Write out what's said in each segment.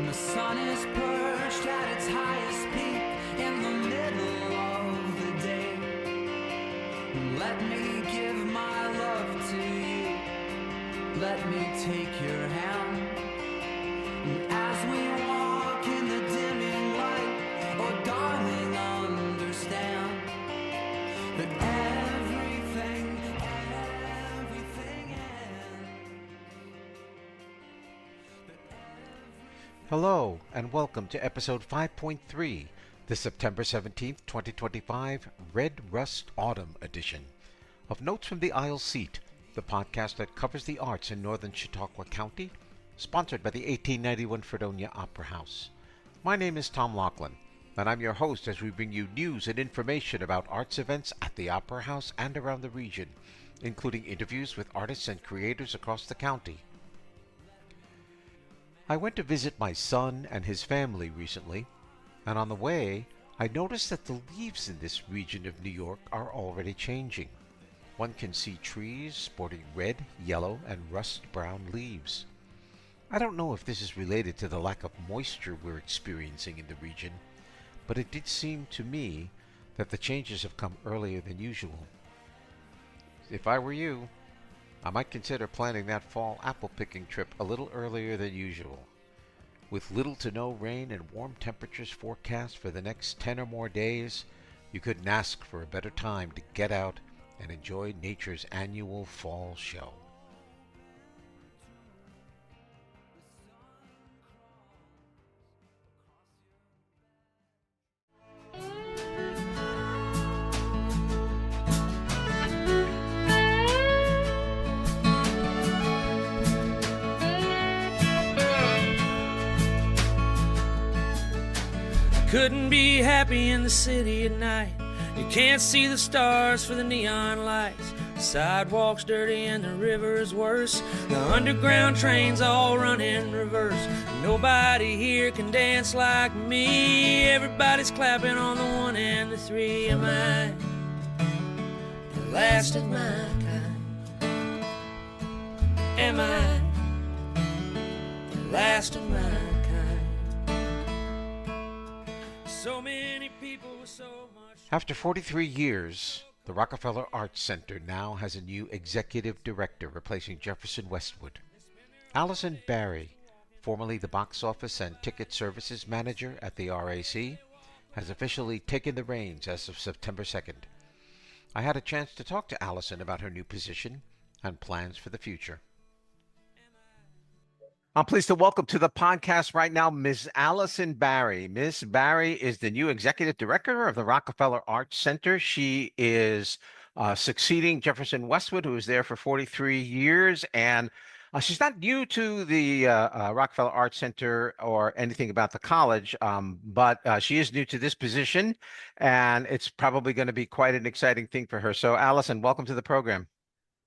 The sun is perched at its highest peak in the middle of the day. Let me give my love to you. Let me take your hand. And as we walk in the dimming light, oh darling, understand that everything ends. Hello, and welcome to episode 5.3, the September 17th, 2025 Red Rust Autumn edition of Notes from the Aisle Seat, the podcast that covers the arts in northern Chautauqua County, sponsored by the 1891 Fredonia Opera House. My name is Tom Laughlin, and I'm your host as we bring you news and information about arts events at the Opera House and around the region, including interviews with artists and creators across the county. I went to visit my son and his family recently, and on the way, I noticed that the leaves in this region of New York are already changing. One can see trees sporting red, yellow, and rust-brown leaves. I don't know if this is related to the lack of moisture we're experiencing in the region, but it did seem to me that the changes have come earlier than usual. If I were you, I might consider planning that fall apple picking trip a little earlier than usual. With little to no rain and warm temperatures forecast for the next 10 or more days, you couldn't ask for a better time to get out and enjoy nature's annual fall show. Couldn't be happy in the city at night. You can't see the stars for the neon lights. The sidewalk's dirty and the river is worse. The underground trains all run in reverse. Nobody here can dance like me. Everybody's clapping on the 1 and the 3. Am I the last of my kind? Am I the last of my kind? So many people with so much. After 43 years, the Rockefeller Arts Center now has a new executive director replacing Jefferson Westwood. Alison Barry, formerly the box office and ticket services manager at the RAC, has officially taken the reins as of September 2nd. I had a chance to talk to Alison about her new position and plans for the future. I'm pleased to welcome to the podcast right now Ms. Alison Barry. Ms. Barry is the new executive director of the Rockefeller Arts Center. She is succeeding Jefferson Westwood, who was there for 43 years. And she's not new to the Rockefeller Arts Center or anything about the college, but she is new to this position, and it's probably going to be quite an exciting thing for her. So, Alison, welcome to the program.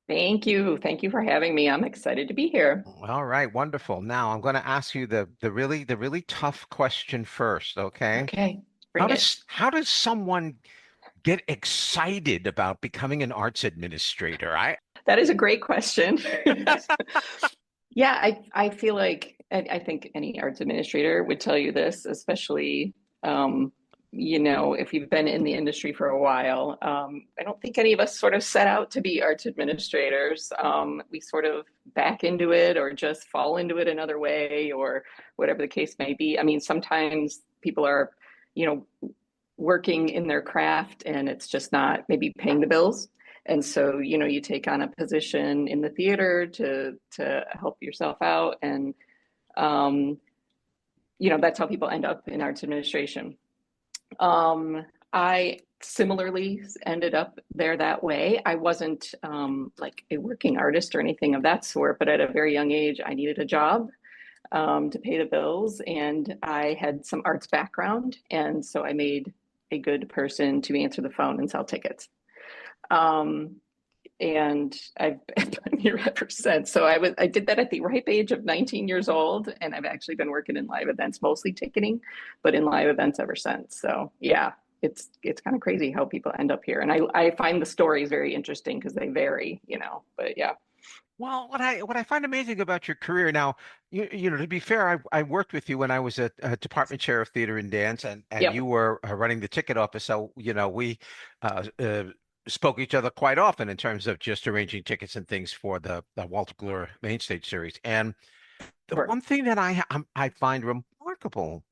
Thank you. Thank you for having me. I'm excited to be here. All right, wonderful. Now I'm going to ask you the really tough question first, okay? Okay. How does someone get excited about becoming an arts administrator? That is a great question. Yeah, I feel like I think any arts administrator would tell you this, especially if you've been in the industry for a while. I don't think any of us sort of set out to be arts administrators. We sort of back into it or just fall into it another way or whatever the case may be. I mean, sometimes people are, working in their craft and it's just not maybe paying the bills. And so, you take on a position in the theater to help yourself out. And, that's how people end up in arts administration. I similarly ended up there that way. I wasn't like a working artist or anything of that sort, but at a very young age, I needed a job to pay the bills, and I had some arts background, and so I made a good person to answer the phone and sell tickets. And I've been here ever since. So I did that at the ripe age of 19 years old, and I've actually been working in live events, mostly ticketing, but in live events ever since. So yeah, it's kind of crazy how people end up here. And I find the stories very interesting because they vary, but yeah. Well, what I find amazing about your career now, to be fair, I worked with you when I was a department chair of theater and dance, and you Yep, were running the ticket office. So, we spoke each other quite often in terms of just arranging tickets and things for the Walter Bloor main stage series. And the sure. one thing that I find remarkable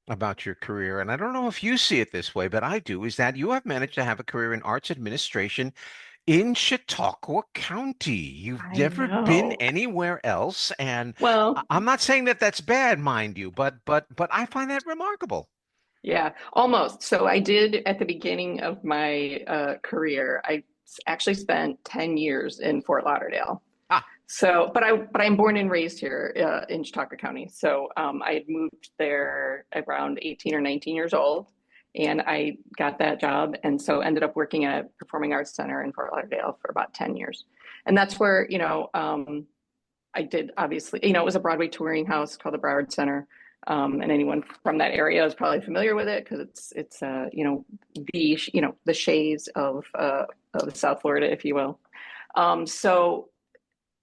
about your career, and I don't know if you see it this way, but I do, is that you have managed to have a career in arts administration in Chautauqua County. You've I never been know. anywhere else, and Well, I'm not saying that that's bad, mind you, but I find that remarkable. yeah, almost. So I did at the beginning of my career, actually spent 10 years in Fort Lauderdale. Ah, So, but I'm born and raised here in Chautauqua County. So I had moved there around 18 or 19 years old, and I got that job, and so ended up working at Performing Arts Center in Fort Lauderdale for about 10 years. And that's where, I did obviously, it was a Broadway touring house called the Broward Center. And anyone from that area is probably familiar with it because the shades of South Florida, if you will. So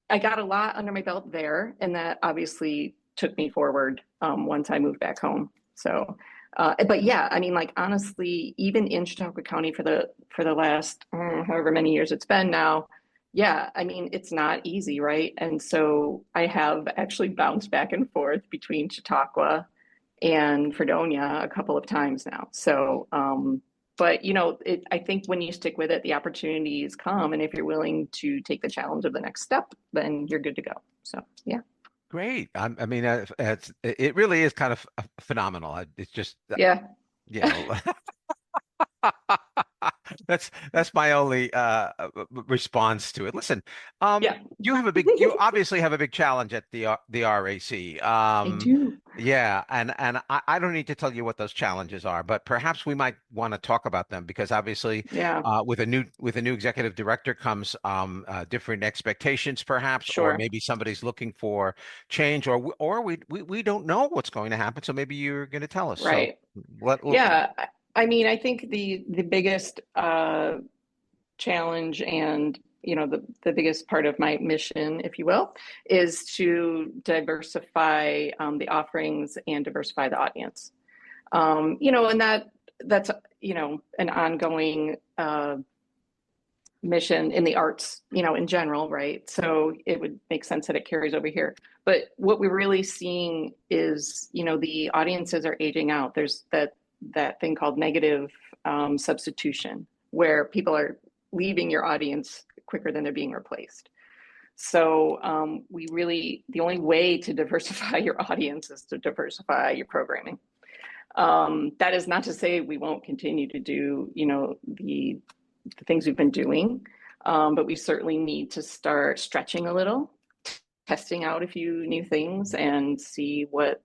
I got a lot under my belt there, and that obviously took me forward once I moved back home. So, but yeah, I mean, like honestly, even in Chautauqua County for the last however many years it's been now, yeah, I mean, it's not easy, right? And so I have actually bounced back and forth between Chautauqua and Fredonia a couple of times now. So, but I think when you stick with it, the opportunities come, and if you're willing to take the challenge of the next step, then you're good to go. So, yeah, great. I mean, it really is kind of phenomenal. It's just, yeah, you know, that's my only response to it. Listen, yeah, you obviously have a big challenge at the RAC. I do. Yeah, and I don't need to tell you what those challenges are, but perhaps we might want to talk about them because obviously, Yeah, with a new executive director comes different expectations, perhaps, or sure. maybe somebody's looking for change, or we don't know what's going to happen, so maybe you're going to tell us. So Right. let, Yeah. I mean, I think the biggest challenge and the biggest part of my mission, if you will, is to diversify the offerings and diversify the audience. And that's an ongoing mission in the arts, in general, right? So it would make sense that it carries over here. But what we're really seeing is, the audiences are aging out. There's that thing called negative substitution, where people are leaving your audience quicker than they're being replaced. So the only way to diversify your audience is to diversify your programming. That is not to say we won't continue to do, the things we've been doing, but we certainly need to start stretching a little, testing out a few new things, and see what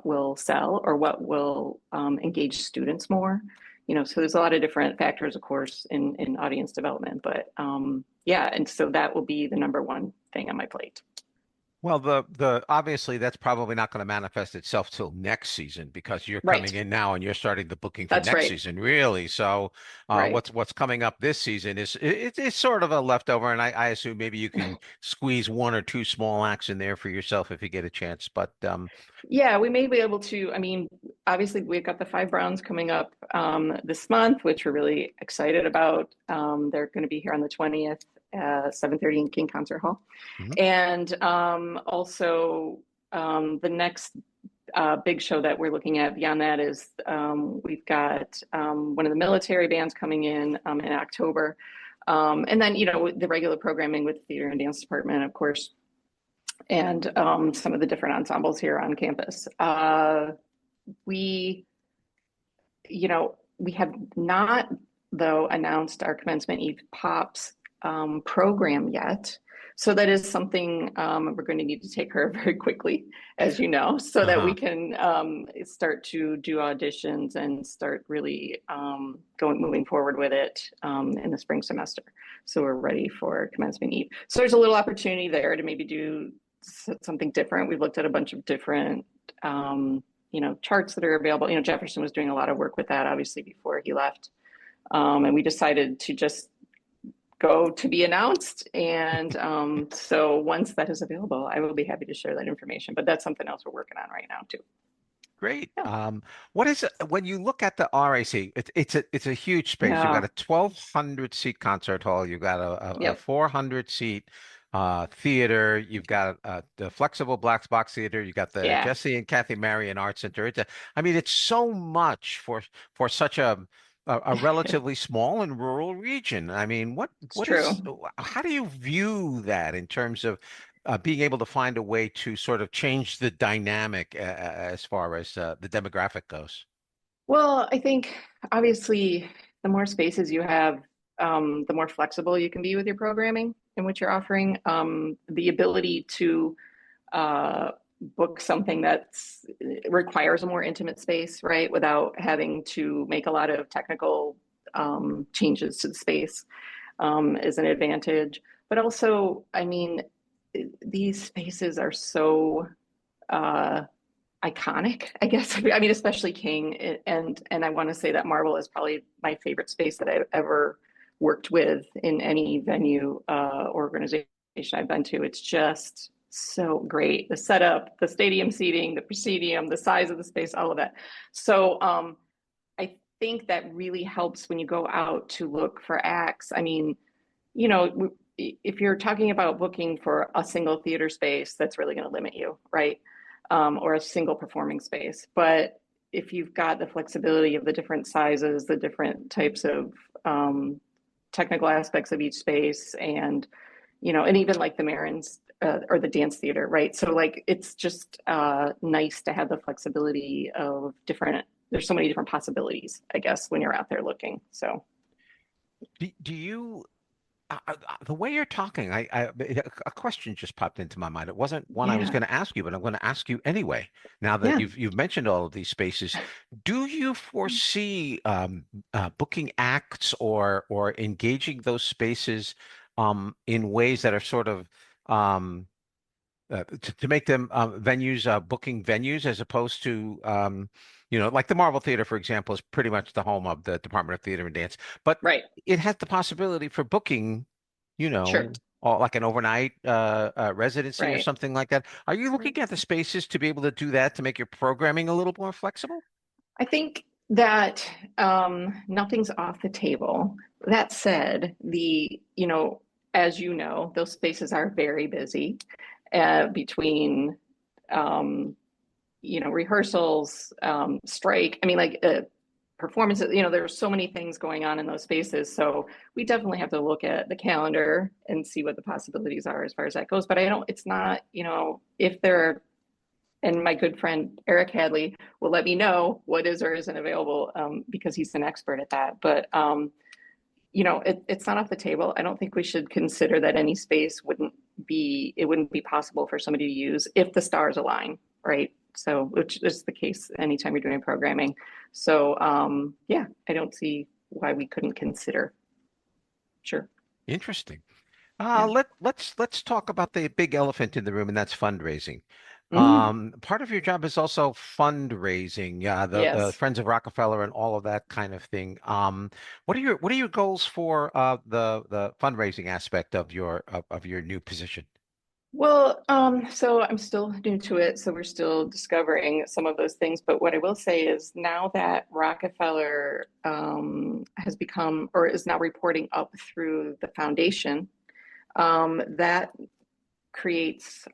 will sell or what will engage students more. So there's a lot of different factors, of course, in audience development, but yeah, and so that will be the number one thing on my plate. Well, the obviously that's probably not going to manifest itself till next season because you're coming Right. in now and you're starting the booking for That's next right. season, really. So, Right. what's coming up this season it's sort of a leftover, and I assume maybe you can squeeze one or two small acts in there for yourself if you get a chance. But Yeah, we may be able to. I mean, obviously, we've got the Five Browns coming up this month, which we're really excited about. They're going to be here on the 20th, 7:30 in King Concert Hall. mhm. And also, the next big show that we're looking at beyond that is we've got one of the military bands coming in October. And then, the regular programming with the theater and dance department, of course, and some of the different ensembles here on campus. We, we have not, though, announced our Commencement Eve Pops program yet. So that is something we're going to need to take care of very quickly, as you know, so that we Uh-huh. can start to do auditions and start really moving forward with it in the spring semester. So we're ready for Commencement Eve. So there's a little opportunity there to maybe do something different. We've looked at a bunch of different charts that are available. Jefferson was doing a lot of work with that, obviously, before he left. And we decided to just go to be announced. And so once that is available, I will be happy to share that information. But that's something else we're working on right now too. Great. Yeah. What is it when you look at the RAC? It's a huge space. You've got Yeah. a 1,200 seat concert hall. You've got a Yep. 400 seat theater. You've got the flexible Black Box Theater. You've got the Yeah. Jesse and Kathy Marion Art Center. I mean, it's so much for such a relatively small and rural region. I mean, It's what is true. how do you view that in terms of being able to find a way to sort of change the dynamic as far as the demographic goes? Well, I think obviously the more spaces you have, the more flexible you can be with your programming and what you're offering. The ability to uh, book something that's requires a more intimate space, right? Without having to make a lot of technical changes to the space is an advantage. But also, I mean, these spaces are so uh, iconic, I guess. I mean, especially King, and I want to say that Marvel is probably my favorite space that I've ever worked with in any venue organization I've been to. It's just so great. The setup, the stadium seating, the proscenium, the size of the space, all of that. So I think that really helps when you go out to look for acts. I mean, you know, if you're talking about booking for a single theater space, that's really going to limit you, right? Or a single performing space. But if you've got the flexibility of the different sizes, the different types of technical aspects of each space, and and even like the Marins or the dance theater, right? So like it's just nice to have the flexibility of different. There's so many different possibilities, I guess, when you're out there looking. So Do you the way you're talking, a question just popped into my mind. It wasn't one I was yeah, going to ask you, but I'm going to ask you anyway. Now that yeah. you've mentioned all of these spaces, do you foresee booking acts or engaging those spaces in ways that are sort of to make them venues, booking venues, as opposed to like the Marvel Theater, for example, is pretty much the home of the Department of Theater and Dance, but Right. it has the possibility for booking, Sure. like an overnight residency or Right. something like that. Are you Right. looking at the spaces to be able to do that to make your programming a little more flexible? I think that nothing's off the table. That said, as you know, those spaces are very busy between, um, rehearsals, strike. I mean, like performances, there's so many things going on in those spaces. So we definitely have to look at the calendar and see what the possibilities are as far as that goes. But it's not, if there and my good friend Eric Hadley will let me know what is or isn't available because he's an expert at that. But it's not off the table. I don't think we should consider that any space wouldn't be possible for somebody to use if the stars align, right? So, which is the case anytime you're doing programming. So, yeah, I don't see why we couldn't consider. Sure. Interesting. Yeah. Let's talk about the big elephant in the room, and that's fundraising. Mm, Part of your job is also fundraising, the yes. Friends of Rockefeller and all of that kind of thing. What are your goals for the fundraising aspect of your new position? Well, so I'm still new to it, so we're still discovering some of those things. But what I will say is now that Rockefeller has become or is now reporting up through the foundation, that creates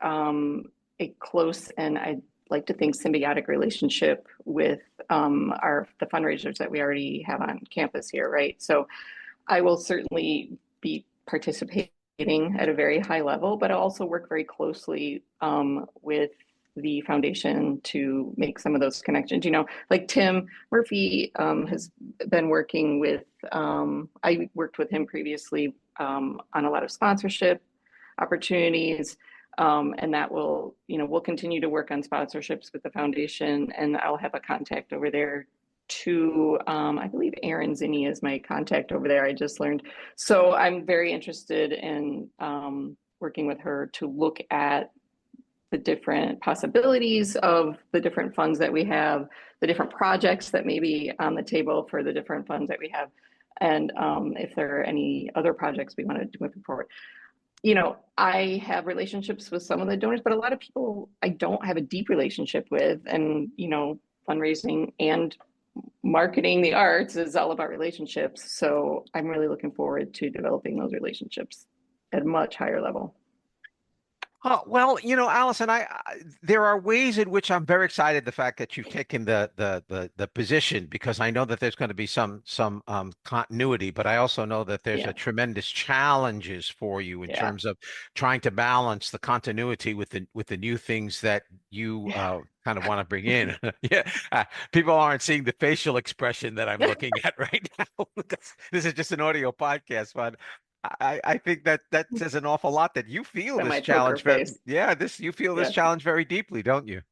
a close and I like to think symbiotic relationship with the fundraisers that we already have on campus here, right? So I will certainly be participating at a very high level, but I also work very closely with the foundation to make some of those connections. Like Tim Murphy has been working with, I worked with him previously on a lot of sponsorship opportunities. And that we'll continue to work on sponsorships with the foundation, and I'll have a contact over there to, I believe Erin Zinni is my contact over there. I just learned. So I'm very interested in working with her to look at the different possibilities of the different funds that we have, the different projects that may be on the table for the different funds that we have. And if there are any other projects we want to do moving forward. I have relationships with some of the donors, but a lot of people I don't have a deep relationship with. And, fundraising and marketing the arts is all about relationships. So I'm really looking forward to developing those relationships at a much higher level. Well, Alison, there are ways in which I'm very excited the fact that you've taken the position, because I know that there's going to be some continuity, but I also know that there's Yeah. a tremendous challenges for you in Yeah. terms of trying to balance the continuity with the new things that you kind of want to bring in. Yeah, people aren't seeing the facial expression that I'm looking at right now. This is just an audio podcast, but I think that says an awful lot that you feel And this my poker challenge very, face. you feel this Yeah. challenge very deeply, don't you?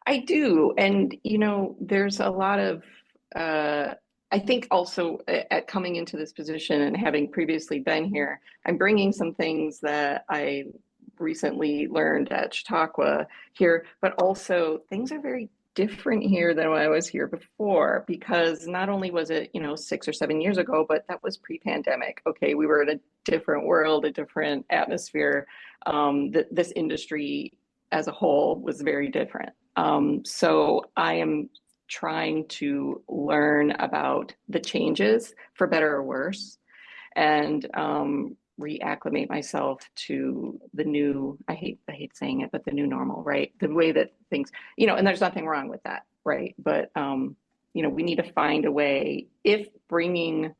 I do. And, there's a lot of, I think also at coming into this position and having previously been here, I'm bringing some things that I recently learned at Chautauqua here, but also things are very different here than when I was here before, because not only was it, 6 or 7 years ago, but that was pre-pandemic. Okay, we were in a different world, a different atmosphere. This industry as a whole was very different. So I am trying to learn about the changes for better or worse, and reacclimate myself to the new, I hate saying it, but the new normal, right? The way that things, and there's nothing wrong with that, right? But we need to find a way, if bringing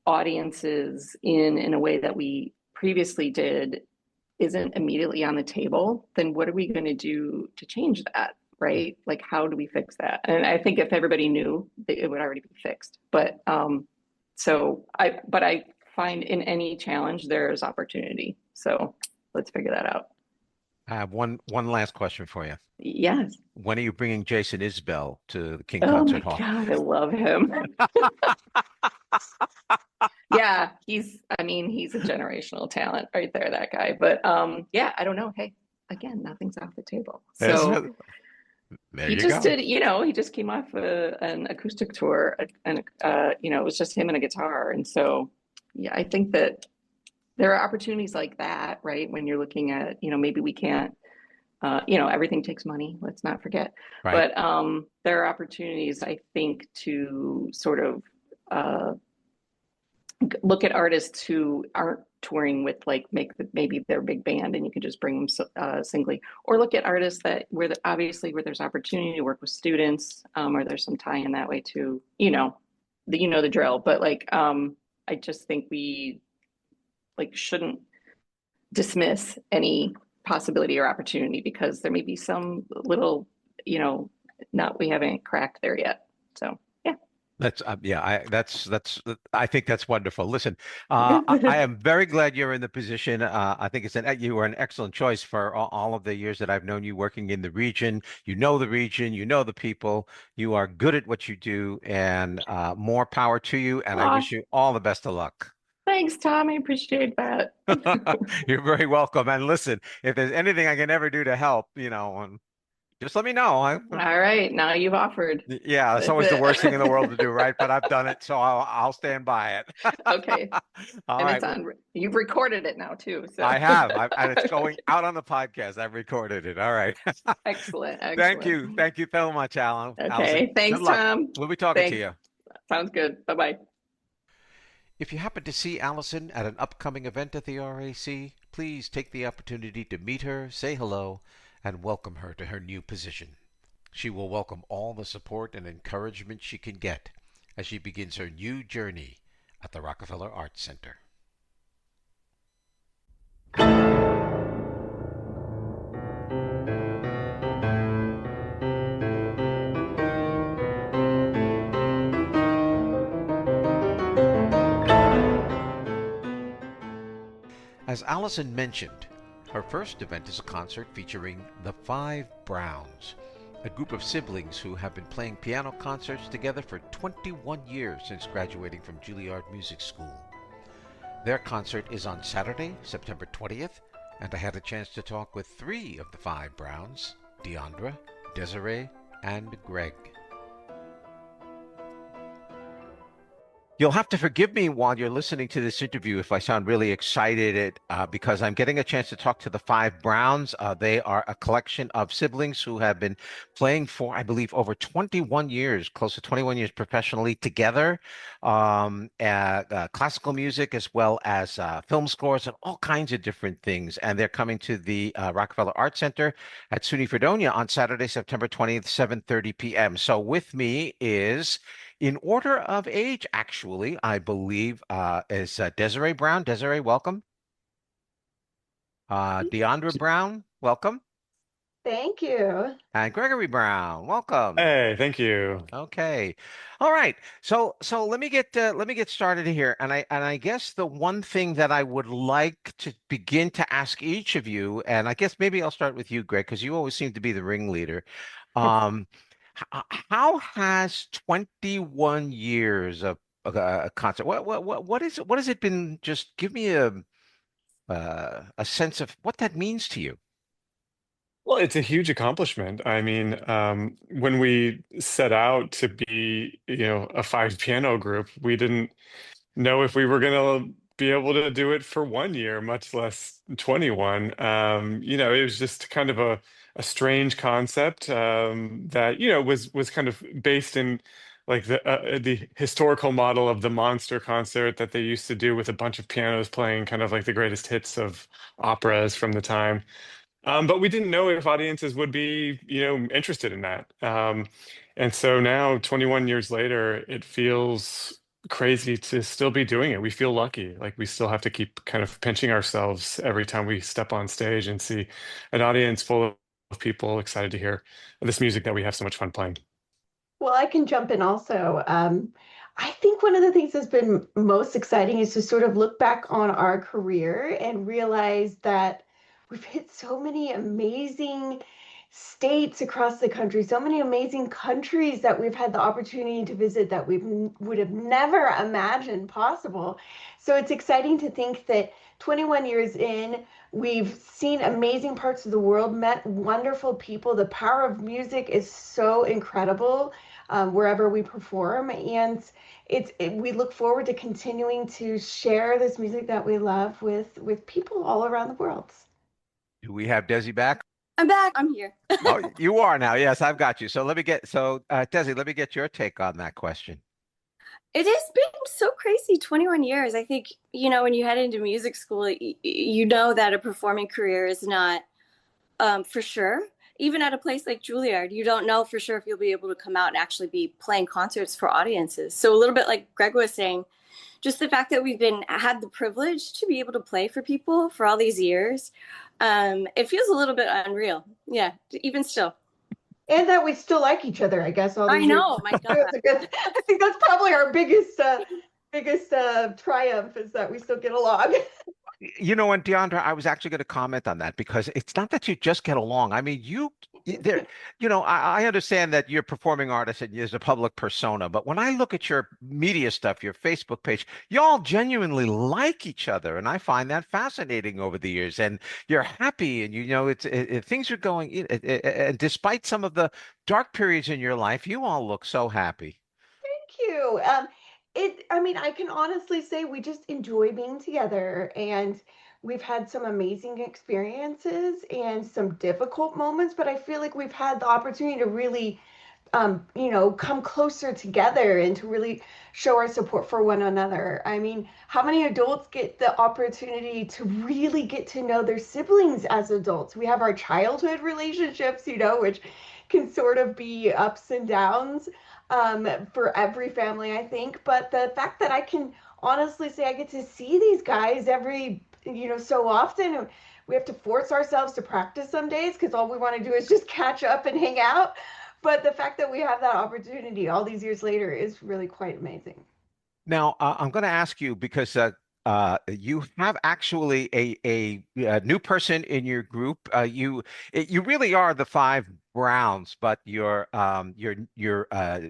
audiences in a way that we previously did isn't immediately on the table, then what are we going to do to change that, right? Like, how do we fix that? And I think if everybody knew, it would already be fixed. But I find in any challenge there's opportunity. So let's figure that out. I have one last question for you. Yes. When are you bringing Jason Isbell to the King Oh my Concert Hall? God, I love him. Yeah, he's a generational talent right there, that guy. But yeah, I don't know. Hey, again, nothing's off the table. So there he you just go. did, he just came off an acoustic tour, and it was just him and a guitar. And so, yeah, I think that there are opportunities like that, right? When you're looking at, maybe we can't, everything takes money, let's not forget. Right. But there are opportunities, I think, to sort of look at artists who aren't touring with, like, maybe their big band, and you could just bring them singly, or look at artists where there's opportunity to work with students, or there's some tie in that way too. The drill. But like, I just think we shouldn't dismiss any possibility or opportunity, because there may be some little nut we haven't cracked there yet. So yeah. That's I think that's wonderful. Listen, I am very glad you're in the position. I think you are an excellent choice for all of the years that I've known you working in the region. You know the region, you know the people, you are good at what you do, and more power to you. And I wish you all the best of luck. Thanks, Tom. I appreciate that. You're very welcome. And listen, if there's anything I can ever do to help, just let me know. All right, now you've offered. Yeah, it's always the worst thing in the world to do, right? But I've done it, so I'll stand by it. Okay. All and right. it's on. You've recorded it now too. So I have, and it's going out on the podcast. I've recorded it. All right. Excellent. Thank you so much, Alan. Okay, Allison, thanks, good luck. Tom. We'll be talking to you. Sounds good. Bye-bye. If you happen to see Allison at an upcoming event at the RAC, please take the opportunity to meet her, say hello, and welcome her to her new position. She will welcome all the support and encouragement she can get as she begins her new journey at the Rockefeller Arts Center. As Allison mentioned, her first event is a concert featuring the Five Browns, a group of siblings who have been playing piano concerts together for 21 years since graduating from Juilliard Music School. Their concert is on Saturday, September 20th, and I had a chance to talk with three of the Five Browns, Deondra, Desirae, and Greg. You'll have to forgive me while you're listening to this interview if I sound really excited because I'm getting a chance to talk to the Five Browns. They are a collection of siblings who have been playing for, I believe, over 21 years, close to 21 years professionally together, classical music as well as film scores and all kinds of different things. And they're coming to the Rockefeller Art Center at SUNY Fredonia on Saturday, September 20th, 7:30 p.m. So with me is in order of age, actually, I believe, is Desirae Brown. Desirae, welcome. Deondra Brown, welcome. Thank you. And Gregory Brown, welcome. Hey, thank you. Okay. All right. So let me get started here. And I guess the one thing that I would like to begin to ask each of you, and I guess maybe I'll start with you, Greg, because you always seem to be the ringleader. Um, how has 21 years of a concert? What has it been? Just give me a sense of what that means to you. Well, it's a huge accomplishment. I mean, when we set out to be, a five piano group, we didn't know if we were going to be able to do it for 1 year, much less 21. It was just kind of a strange concept that, was kind of based in like the historical model of the monster concert that they used to do with a bunch of pianos playing kind of like the greatest hits of operas from the time. But we didn't know if audiences would be, interested in that. And so now, 21 years later, it feels crazy to still be doing it. We feel lucky. Like we still have to keep kind of pinching ourselves every time we step on stage and see an audience full of people excited to hear this music that we have so much fun playing. Well, I can jump in also. I think one of the things that's been most exciting is to sort of look back on our career and realize that we've hit so many amazing states across the country, so many amazing countries that we've had the opportunity to visit that we would have never imagined possible. So it's exciting to think that 21 years in, we've seen amazing parts of the world, met wonderful people. The power of music is so incredible wherever we perform. And we look forward to continuing to share this music that we love with people all around the world. Do we have Desi back? I'm back. I'm here. Oh, you are now. Yes, I've got you. So Desi, let me get your take on that question. It has been so crazy, 21 years. I think, when you head into music school, you know that a performing career is not for sure. Even at a place like Juilliard, you don't know for sure if you'll be able to come out and actually be playing concerts for audiences. So a little bit like Greg was saying, just the fact that we've had the privilege to be able to play for people for all these years, it feels a little bit unreal. Yeah, even still. And that we still like each other, I guess. All these I know, years. my God. I think that's probably our biggest triumph is that we still get along. And Deondra, I was actually going to comment on that because it's not that you just get along. I mean, I understand that you're a performing artist and you're a public persona, but when I look at your media stuff, your Facebook page, y'all genuinely like each other, and I find that fascinating over the years. And you're happy, and things are going. And despite some of the dark periods in your life, you all look so happy. Thank you. I can honestly say we just enjoy being together, and we've had some amazing experiences and some difficult moments, but I feel like we've had the opportunity to really, come closer together and to really show our support for one another. I mean, how many adults get the opportunity to really get to know their siblings as adults? We have our childhood relationships, which can sort of be ups and downs for every family, I think. But the fact that I can honestly say I get to see these guys every, so often, we have to force ourselves to practice some days because all we want to do is just catch up and hang out. But the fact that we have that opportunity all these years later is really quite amazing. Now, I'm going to ask you because you have actually a new person in your group. You really are the Five Browns, but your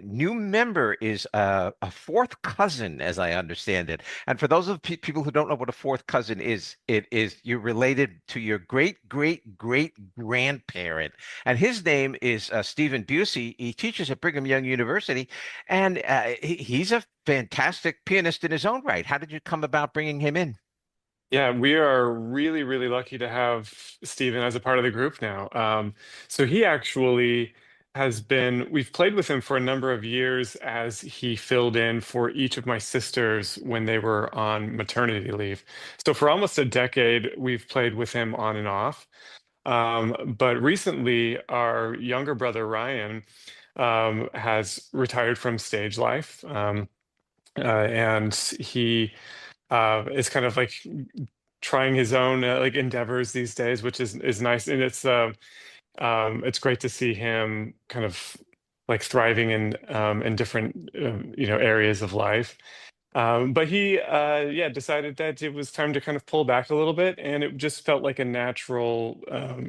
new member is a fourth cousin, as I understand it. And for those of people who don't know what a fourth cousin is, it is you're related to your great great great grandparent, and his name is Stephen Busey. He teaches at Brigham Young University, and he's a fantastic pianist in his own right. How did you come about bringing him in? Yeah, we are really, really lucky to have Steven as a part of the group now. So he actually we've played with him for a number of years as he filled in for each of my sisters when they were on maternity leave. So for almost a decade, we've played with him on and off. But recently, our younger brother, Ryan, has retired from stage life. And he is kind of like trying his own like endeavors these days, which is nice, and it's great to see him kind of like thriving in different areas of life. But he yeah decided that it was time to kind of pull back a little bit, and it just felt like a natural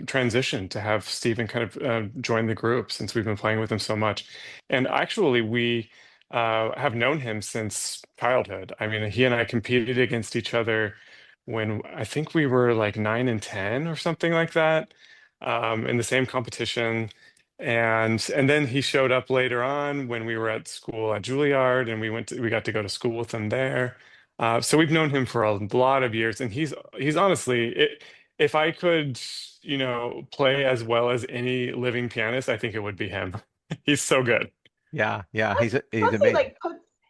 transition to have Stephen kind of join the group since we've been playing with him so much. And actually, we have known him since childhood. I mean, he and I competed against each other when I think we were like 9 and 10 or something like that, in the same competition. And then he showed up later on when we were at school at Juilliard, and we got to go to school with him there. So we've known him for a lot of years, and he's honestly, if I could, play as well as any living pianist, I think it would be him. He's so good. Yeah, yeah, he's Plus, he amazing. like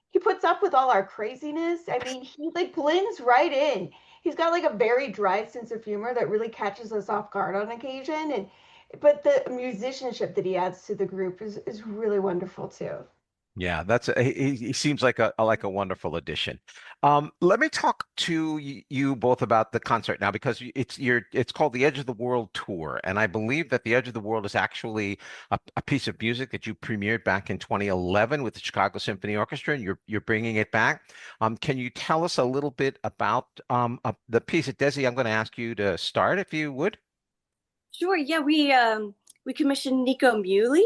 he puts up with all our craziness. I mean, he like blends right in. He's got like a very dry sense of humor that really catches us off guard on occasion, and but the musicianship that he adds to the group is really wonderful too. Yeah, he seems like a wonderful addition. Let me talk to you both about the concert now because it's called the Edge of the World Tour, and I believe that the Edge of the World is actually a piece of music that you premiered back in 2011 with the Chicago Symphony Orchestra, and you're bringing it back. Can you tell us a little bit about the piece? Desi, I'm going to ask you to start if you would. Sure. Yeah, we commissioned Nico Muhly,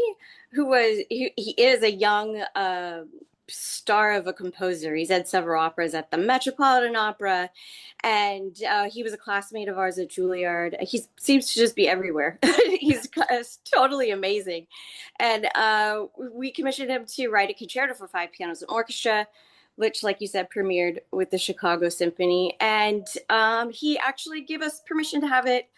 he is a young star of a composer. He's had several operas at the Metropolitan Opera, and he was a classmate of ours at Juilliard. He seems to just be everywhere. He's totally amazing, and we commissioned him to write a concerto for five pianos and orchestra, which, like you said, premiered with the Chicago Symphony. And he actually gave us permission to have it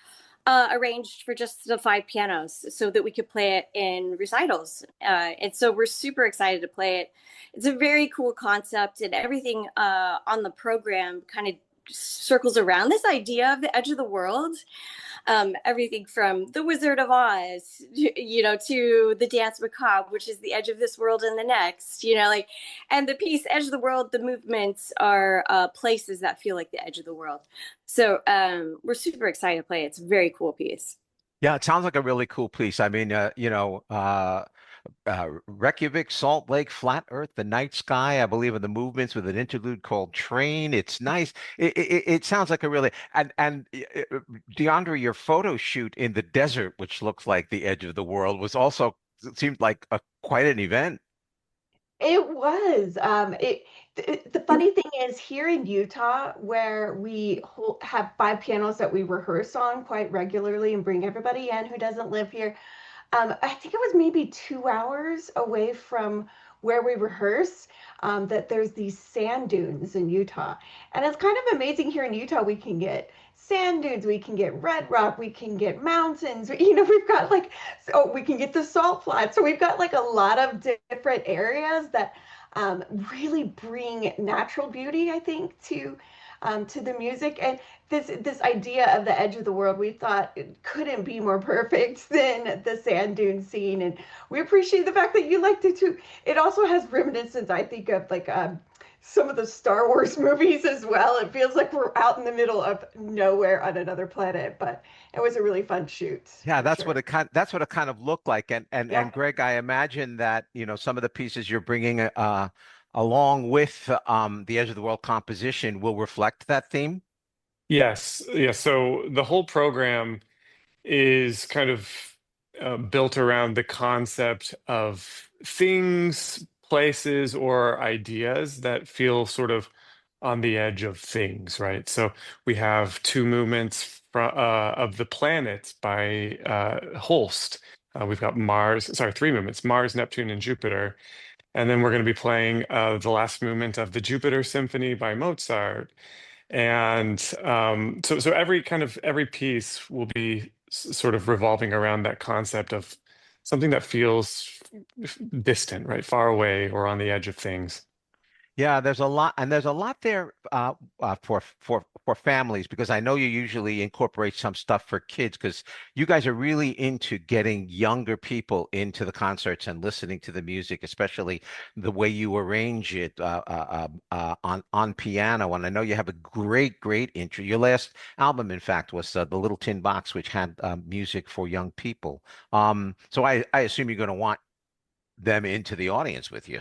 arranged for just the five pianos so that we could play it in recitals. And so we're super excited to play it. It's a very cool concept, and everything on the program kind of circles around this idea of the edge of the world. Everything from The Wizard of Oz, to The Dance Macabre, which is the edge of this world and the next, and the piece Edge of the World, the movements are places that feel like the edge of the world. So we're super excited to play it. It's a very cool piece. Yeah, it sounds like a really cool piece. I mean, Reykjavik, Salt Lake, Flat Earth, the Night Sky, I believe in the movements with an interlude called Train. It's nice. It sounds like a really and Deondra, your photo shoot in the desert, which looks like the edge of the world, was also it seemed like quite an event. It was. The funny thing is, here in Utah, where we have five pianos that we rehearse on quite regularly and bring everybody in who doesn't live here. I think it was maybe 2 hours away from where we rehearse, that there's these sand dunes in Utah. And it's kind of amazing here in Utah, we can get sand dunes, we can get red rock, we can get mountains, we've got we can get the salt flats. So we've got like a lot of different areas that really bring natural beauty, I think, to the music. And this idea of the edge of the world, we thought it couldn't be more perfect than the sand dune scene. And we appreciate the fact that you liked it too. It also has reminiscence, I think, of some of the Star Wars movies as well. It feels like we're out in the middle of nowhere on another planet, but it was a really fun shoot. Yeah, for sure. that's what it kind of looked like. Yeah. And Greg, I imagine that, some of the pieces you're bringing along with the Edge of the World composition will reflect that theme. Yes, yeah. So the whole program is kind of built around the concept of things, places, or ideas that feel sort of on the edge of things, right? So we have two movements of the planets by Holst. We've got three movements, Mars, Neptune, and Jupiter. And then we're going to be playing the last movement of the Jupiter Symphony by Mozart. And so every piece will be sort of revolving around that concept of something that feels distant, right? Far away or on the edge of things. Yeah, there's a lot, and there's a lot there for families because I know you usually incorporate some stuff for kids because you guys are really into getting younger people into the concerts and listening to the music, especially the way you arrange it on piano. And I know you have a great intro. Your last album, in fact, was The Little Tin Box, which had music for young people. So I assume you're going to want them into the audience with you.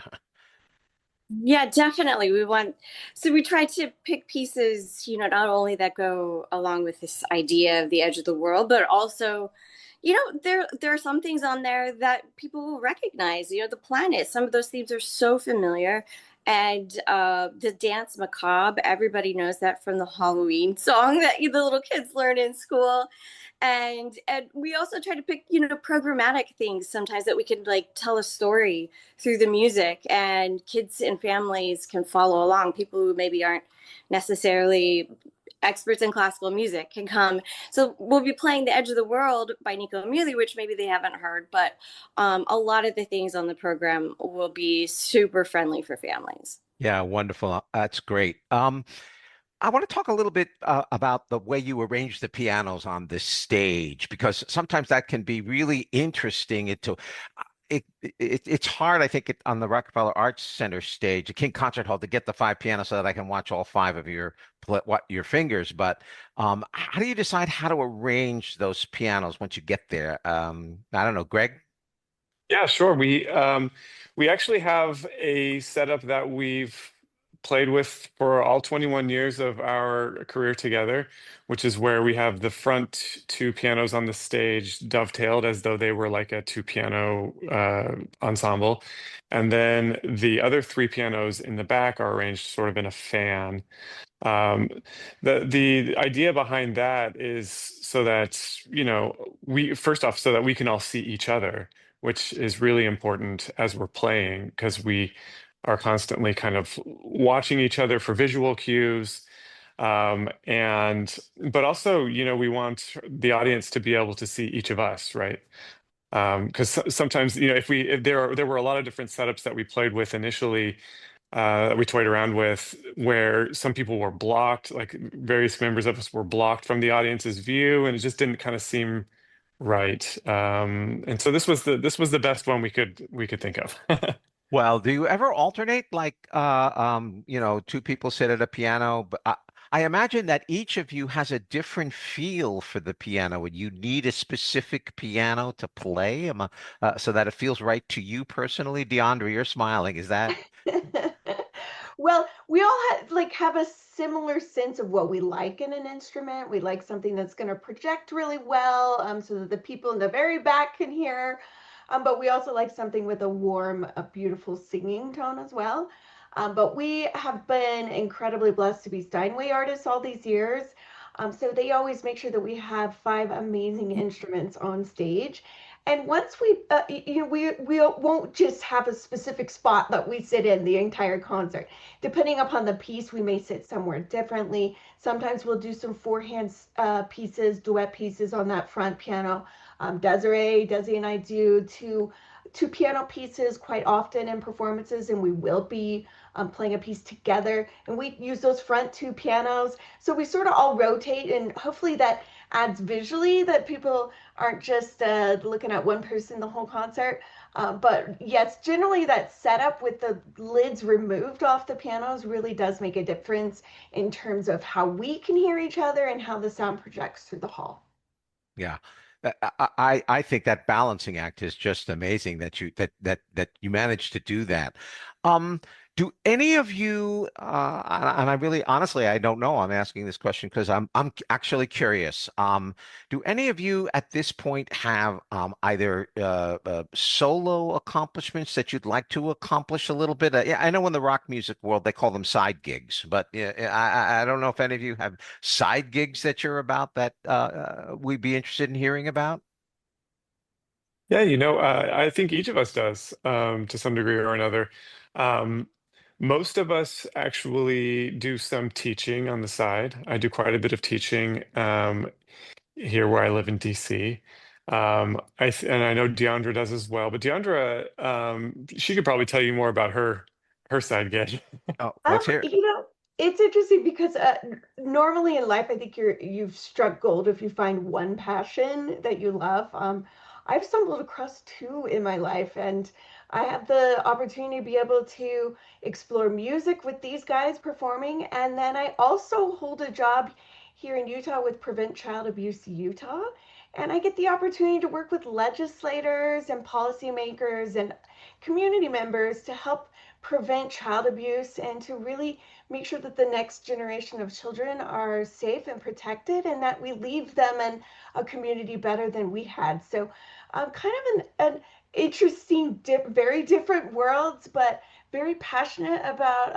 Yeah, definitely. We try to pick pieces, not only that go along with this idea of the edge of the world, but also, there are some things on there that people will recognize, the planet. Some of those themes are so familiar. And the dance macabre, everybody knows that from the Halloween song that the little kids learn in school. And we also try to pick, programmatic things sometimes that we can tell a story through the music, and kids and families can follow along. People who maybe aren't necessarily experts in classical music can come. So we'll be playing The Edge of the World by Nico Muhly, which maybe they haven't heard, but a lot of the things on the program will be super friendly for families. Yeah, wonderful. That's great. I want to talk a little bit about the way you arrange the pianos on this stage, because sometimes that can be really interesting. It's hard, I think, on the Rockefeller Arts Center stage, the King Concert Hall, to get the 5 pianos so that I can watch all 5 of your fingers. But how do you decide how to arrange those pianos once you get there? I don't know, Greg? Yeah, sure. We actually have a setup that we've played with for all 21 years of our career together, which is where we have the front 2 pianos on the stage dovetailed as though they were like a 2-piano ensemble. And then the other 3 pianos in the back are arranged sort of in a fan. The idea behind that is so that, so that we can all see each other, which is really important as we're playing, because we are constantly kind of watching each other for visual cues. But also, we want the audience to be able to see each of us, right? Because sometimes, if there were a lot of different setups that we played with initially, that we toyed around with, where some people were blocked, like various members of us were blocked from the audience's view, and it just didn't kind of seem right. And so this was the best one we could think of. Well, do you ever alternate, like, 2 people sit at a piano? But I imagine that each of you has a different feel for the piano, and you need a specific piano to play, so that it feels right to you personally. Deondra, you're smiling. Is that? Well, we all have a similar sense of what we like in an instrument. We like something that's going to project really well, so that the people in the very back can hear. But we also like something with a warm, a beautiful singing tone as well. But we have been incredibly blessed to be Steinway artists all these years. So they always make sure that we have 5 amazing instruments on stage. And once we won't just have a specific spot that we sit in the entire concert. Depending upon the piece, we may sit somewhere differently. Sometimes we'll do some 4-hand pieces, duet pieces on that front piano. Desirae and I do two piano pieces quite often in performances, and we will be playing a piece together, and we use those front 2 pianos. So we sort of all rotate, and hopefully that adds visually, that people aren't just looking at one person the whole concert. But yes, generally that setup with the lids removed off the pianos really does make a difference in terms of how we can hear each other and how the sound projects through the hall. Yeah. I think that balancing act is just amazing that you managed to do that. Do any of you, and I really, honestly, I don't know. I'm asking this question because I'm actually curious. Do any of you at this point have either solo accomplishments that you'd like to accomplish a little bit? Yeah, I know in the rock music world they call them side gigs, but I don't know if any of you have side gigs that you're about that we'd be interested in hearing about. Yeah, I think each of us does, to some degree or another. Um, Most of us actually do some teaching on the side. I do quite a bit of teaching here where I live in DC. And I know Deondra does as well. But Deondra, she could probably tell you more about her side gig. Oh, let's hear it. It's interesting because normally in life, I think you've struck gold if you find one passion that you love. I've stumbled across two in my life, and I have the opportunity to be able to explore music with these guys performing, and then I also hold a job here in Utah with Prevent Child Abuse Utah, and I get the opportunity to work with legislators and policymakers and community members to help prevent child abuse and to really make sure that the next generation of children are safe and protected and that we leave them in a community better than we had. So kind of an interesting, very different worlds, but very passionate about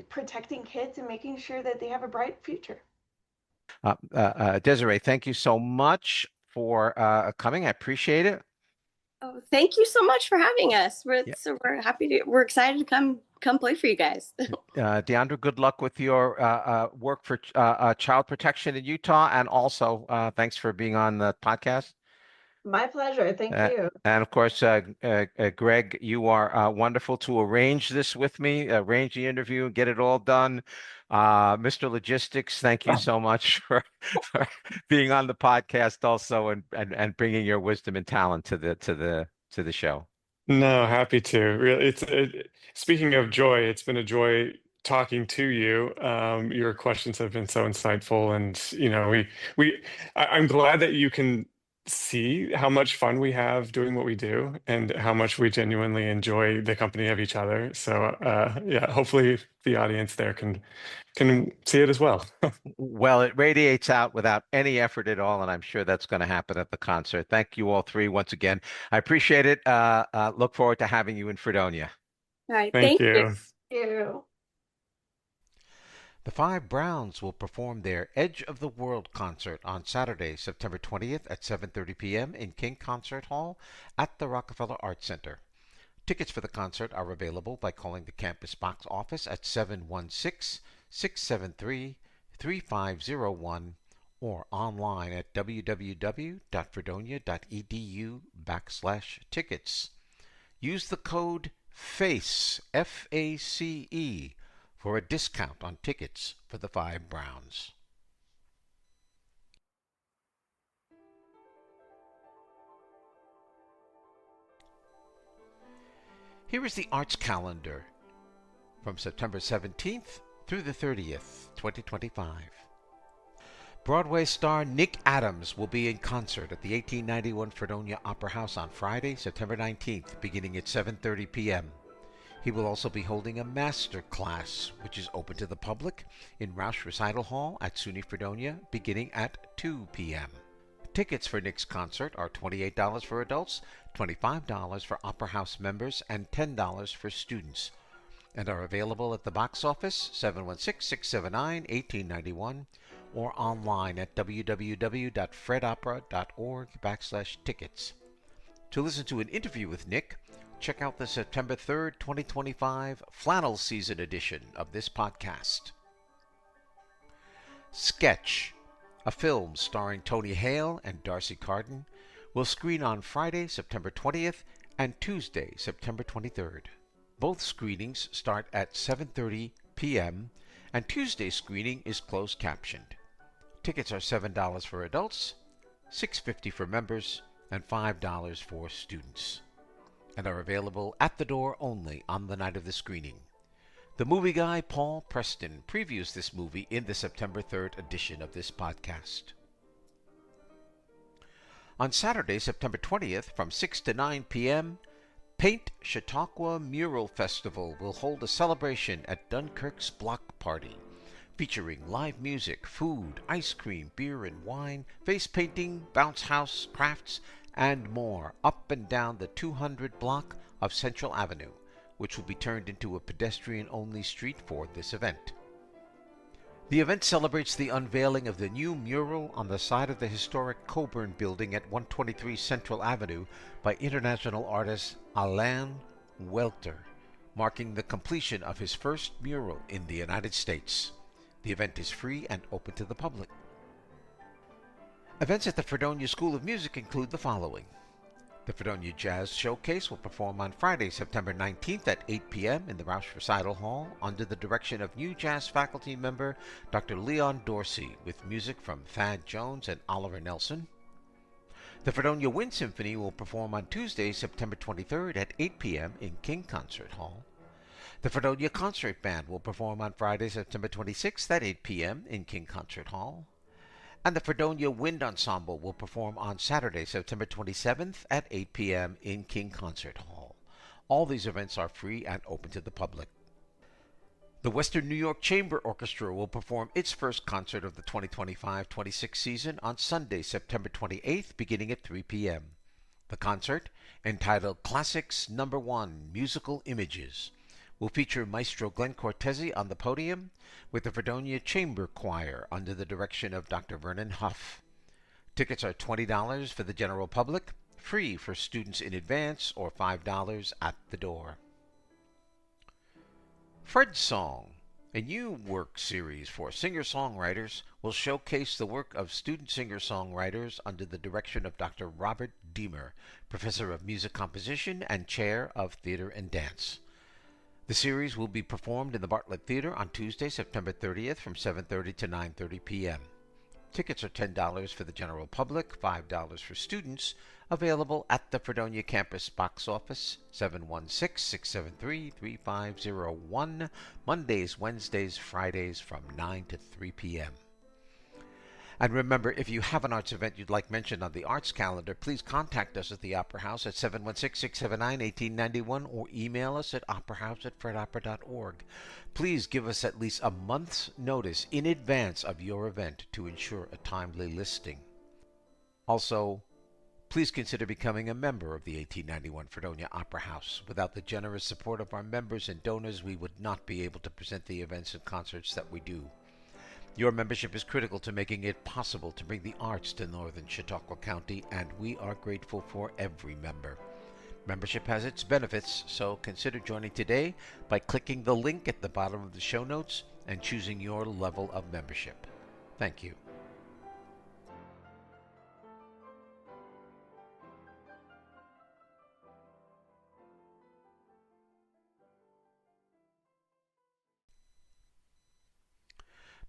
protecting kids and making sure that they have a bright future. Desiree, thank you so much for coming. I appreciate it. Oh, thank you so much for having us. Yeah. We're happy we're excited to come play for you guys. Deondra, good luck with your work for child protection in Utah, and also thanks for being on the podcast. My pleasure. Thank you. And of course, Greg, you are wonderful to arrange this with me, arrange the interview, get it all done. Mr. Logistics, thank you so much for being on the podcast also and bringing your wisdom and talent to the show. No, happy to. Really, speaking of joy, it's been a joy talking to you. Your questions have been so insightful, and I'm glad that you can see how much fun we have doing what we do and how much we genuinely enjoy the company of each other. So yeah, hopefully the audience there can see it as well. Well, it radiates out without any effort at all, and I'm sure that's going to happen at the concert. Thank you all three once again. I appreciate it. Look forward to having you in Fredonia. All right, Thank you. Thank you. The Five Browns will perform their Edge of the World concert on Saturday, September 20th at 7:30 p.m. in King Concert Hall at the Rockefeller Arts Center. Tickets for the concert are available by calling the campus box office at 716-673-3501 or online at www.fredonia.edu/tickets. Use the code FACE, F-A-C-E, for a discount on tickets for the Five Browns. Here is the arts calendar from September 17th through the 30th, 2025. Broadway star Nick Adams will be in concert at the 1891 Fredonia Opera House on Friday, September 19th, beginning at 7:30 p.m. He will also be holding a master class, which is open to the public, in Roush Recital Hall at SUNY Fredonia, beginning at 2 p.m. Tickets for Nick's concert are $28 for adults, $25 for Opera House members, and $10 for students, and are available at the box office, 716-679-1891, or online at www.fredopera.org/tickets. To listen to an interview with Nick, check out the September 3rd, 2025 Flannel Season edition of this podcast. Sketch, a film starring Tony Hale and Darcy Carden, will screen on Friday, September 20th and Tuesday, September 23rd. Both screenings start at 7:30 p.m. and Tuesday's screening is closed captioned. Tickets are $7 for adults, $6.50 for members, and $5 for students, and are available at the door only on the night of the screening. The movie guy Paul Preston previews this movie in the September 3rd edition of this podcast. On Saturday, September 20th, from 6 to 9 p.m., Paint Chautauqua Mural Festival will hold a celebration at Dunkirk's Block Party, featuring live music, food, ice cream, beer and wine, face painting, bounce house, crafts, and more up and down the 200 block of Central Avenue, which will be turned into a pedestrian-only street for this event. The event celebrates the unveiling of the new mural on the side of the historic Coburn Building at 123 Central Avenue by international artist Alain Welter, marking the completion of his first mural in the United States. The event is free and open to the public. Events at the Fredonia School of Music include the following. The Fredonia Jazz Showcase will perform on Friday, September 19th at 8 p.m. in the Roush Recital Hall under the direction of new jazz faculty member Dr. Leon Dorsey with music from Thad Jones and Oliver Nelson. The Fredonia Wind Symphony will perform on Tuesday, September 23rd at 8 p.m. in King Concert Hall. The Fredonia Concert Band will perform on Friday, September 26th at 8 p.m. in King Concert Hall. And the Fredonia Wind Ensemble will perform on Saturday, September 27th at 8 p.m. in King Concert Hall. All these events are free and open to the public. The Western New York Chamber Orchestra will perform its first concert of the 2025-26 season on Sunday, September 28th, beginning at 3 p.m. The concert, entitled Classics No. 1 Musical Images, will feature Maestro Glenn Cortese on the podium with the Fredonia Chamber Choir under the direction of Dr. Vernon Huff. Tickets are $20 for the general public, free for students in advance, or $5 at the door. Fred's Song, a new work series for singer-songwriters, will showcase the work of student singer-songwriters under the direction of Dr. Robert Deemer, Professor of Music Composition and Chair of Theater and Dance. The series will be performed in the Bartlett Theater on Tuesday, September 30th from 7:30 to 9:30 p.m. Tickets are $10 for the general public, $5 for students, available at the Fredonia Campus Box Office, 716-673-3501, Mondays, Wednesdays, Fridays from 9 to 3 p.m. And remember, if you have an arts event you'd like mentioned on the arts calendar, please contact us at the Opera House at 716-679-1891 or email us at operahouse@fredopera.org. Please give us at least a month's notice in advance of your event to ensure a timely listing. Also, please consider becoming a member of the 1891 Fredonia Opera House. Without the generous support of our members and donors, we would not be able to present the events and concerts that we do. Your membership is critical to making it possible to bring the arts to northern Chautauqua County, and we are grateful for every member. Membership has its benefits, so consider joining today by clicking the link at the bottom of the show notes and choosing your level of membership. Thank you.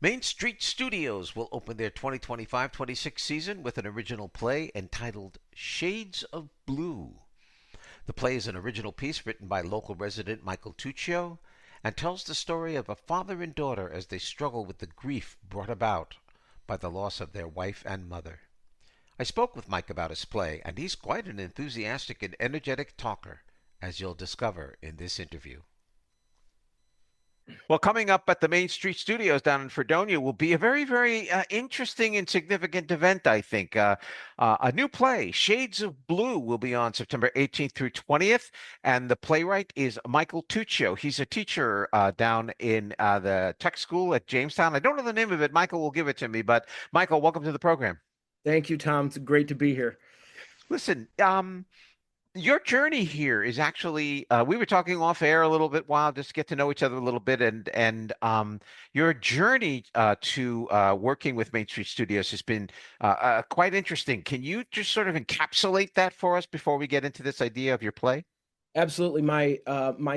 Main Street Studios will open their 2025-26 season with an original play entitled Shades of Blue. The play is an original piece written by local resident Michael Tuccio and tells the story of a father and daughter as they struggle with the grief brought about by the loss of their wife and mother. I spoke with Mike about his play, and he's quite an enthusiastic and energetic talker, as you'll discover in this interview. Well, coming up at the Main Street Studios down in Fredonia will be a very, very interesting and significant event, I think. A new play, Shades of Blue, will be on September 18th through 20th, and the playwright is Michael Tuccio. He's a teacher down in the tech school at Jamestown. I don't know the name of it. Michael will give it to me, but Michael, welcome to the program. Thank you, Tom. It's great to be here. Listen, your journey here is actually, we were talking off air a little bit while just to get to know each other a little bit, and your journey to working with Main Street Studios has been quite interesting. Can you just sort of encapsulate that for us before we get into this idea of your play? Absolutely. My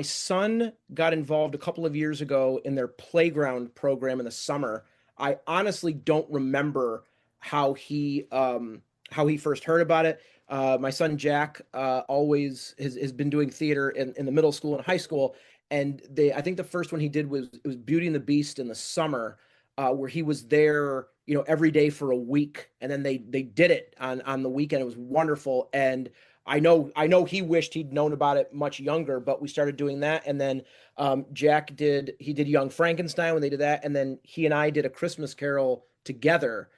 son got involved a couple of years ago in their playground program in the summer. I honestly don't remember how he first heard about it. My son Jack always has been doing theater in the middle school and high school, and I think the first one he did was Beauty and the Beast in the summer, where he was there, every day for a week, and then they did it on the weekend. It was wonderful, and I know he wished he'd known about it much younger, but we started doing that. And then Jack did Young Frankenstein when they did that. And then he and I did A Christmas Carol together.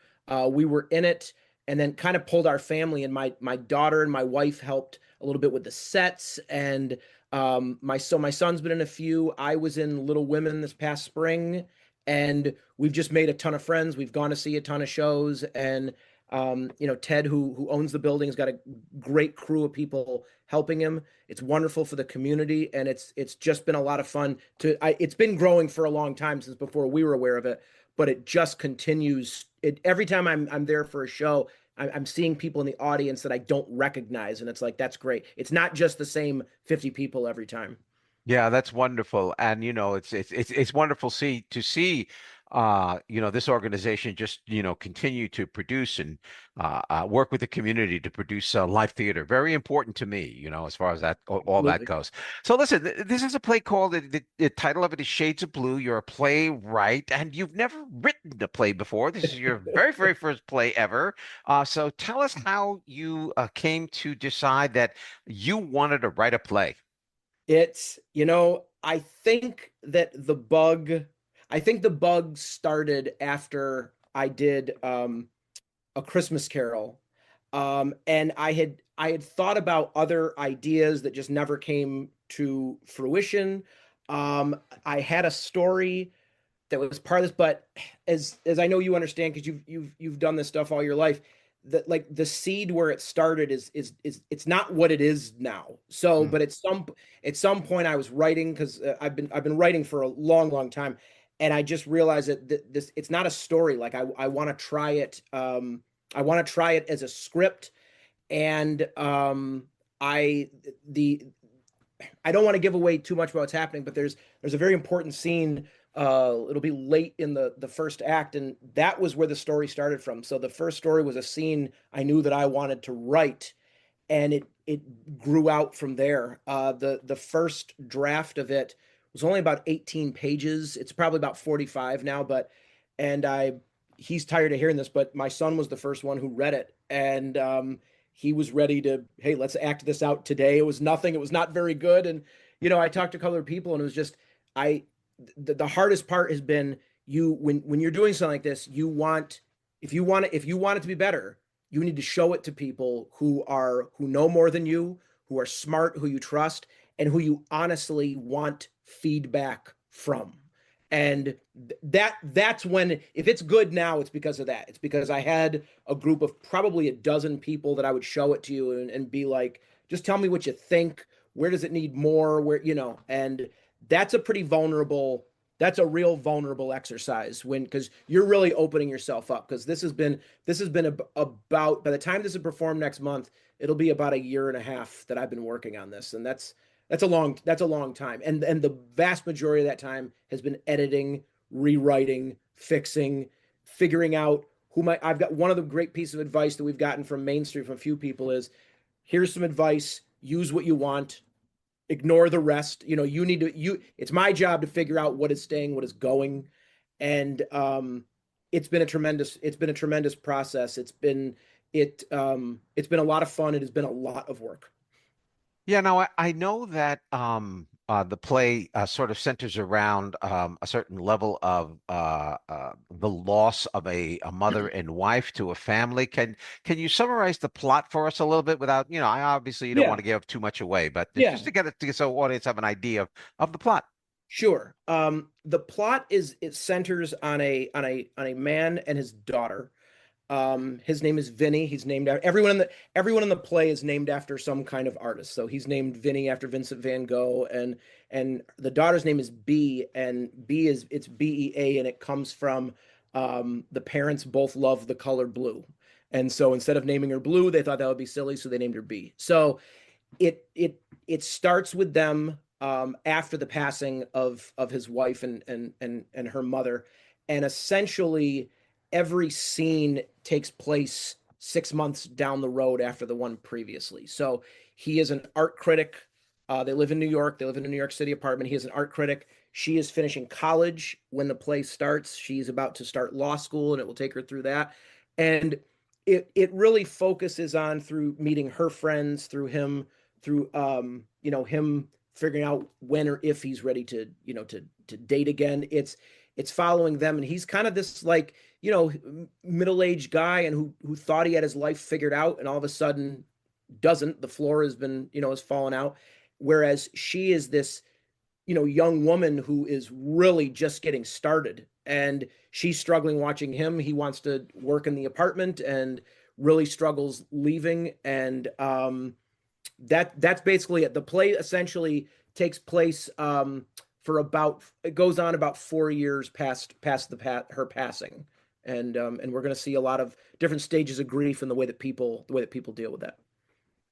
We were in it and then kind of pulled our family, and my daughter and my wife helped a little bit with the sets. And my son's been in a few. I was in Little Women this past spring, and we've just made a ton of friends. We've gone to see a ton of shows, and Ted, who owns the building, has got a great crew of people helping him. It's wonderful for the community, and it's just been a lot of fun. It's been growing for a long time, since before we were aware of it, but it just continues. Every time I'm there for a show, I'm seeing people in the audience that I don't recognize, and it's like, that's great. It's not just the same 50 people every time. Yeah, that's wonderful. And it's wonderful to see this organization just continue to produce and work with the community to produce live theater. Very important to me, as far as that all that Absolutely. goes. So listen, this is a play called the title of it is Shades of Blue. You're a playwright, and you've never written a play before. This is your very, very first play ever. So tell us how you came to decide that you wanted to write a play. It's, I think the bug started after I did A Christmas Carol. And I had thought about other ideas that just never came to fruition. I had a story that was part of this, but as I know you understand, because you've done this stuff all your life, that like the seed where it started is it's not what it is now. So, but at some point I was writing, because I've been writing for a long time, and I just realized that this it's not a story. Like I want to try it. I want to try it as a script, and I don't want to give away too much about what's happening, but there's a very important scene. It'll be late in the first act, and that was where the story started from. So the first story was a scene I knew that I wanted to write, and it grew out from there. The first draft of it was only about 18 pages. It's probably about 45 now, he's tired of hearing this, but my son was the first one who read it, and he was ready to, hey, let's act this out today. It was nothing. It was not very good. And, I talked to a couple of people, and it was just, the hardest part has been when you're doing something like this, if you want it to be better, you need to show it to people who know more than you, who are smart, who you trust, and who you honestly want feedback from. And that's when, if it's good now, it's because of that. It's because I had a group of probably a dozen people that I would show it to you and be like, just tell me what you think. Where does it need more? And that's a real vulnerable exercise, because you're really opening yourself up, because this has been about, by the time this is performed next month, it'll be about 1.5 years that I've been working on this. And that's a long time. And the vast majority of that time has been editing, rewriting, fixing, figuring out I've got one of the great pieces of advice that we've gotten from Main Street from a few people is, here's some advice, use what you want, ignore the rest. It's my job to figure out what is staying, what is going. And it's been a tremendous process. It's been a lot of fun. It has been a lot of work. Yeah, now I know that the play sort of centers around a certain level of the loss of a mother and wife to a family. Can you summarize the plot for us a little bit without, I obviously you don't want to give too much away, but just to get it so audience have an idea of the plot. Sure. The plot it centers on a man and his daughter. His name is Vinny. He's named after everyone in the play is named after some kind of artist. So he's named Vinny after Vincent van Gogh, and the daughter's name is B, and it's BEA, and it comes from the parents both love the color blue. And so instead of naming her Blue, they thought that would be silly, so they named her B. So it starts with them after the passing of his wife and her mother, and essentially every scene takes place 6 months down the road after the one previously. So he is an art critic. They live in New York. They live in a New York City apartment. He is an art critic. She is finishing college when the play starts. She's about to start law school, and it will take her through that. And it really focuses on through meeting her friends, through him, through him figuring out when or if he's ready to to date again. It's following them, and he's kind of this like middle-aged guy and who thought he had his life figured out, and all of a sudden doesn't. The floor has been has fallen out, whereas she is this young woman who is really just getting started, and she's struggling watching him. He wants to work in the apartment and really struggles leaving. And that's basically it. The play essentially takes place it goes on about 4 years past her passing. And we're going to see a lot of different stages of grief and the way that people deal with that.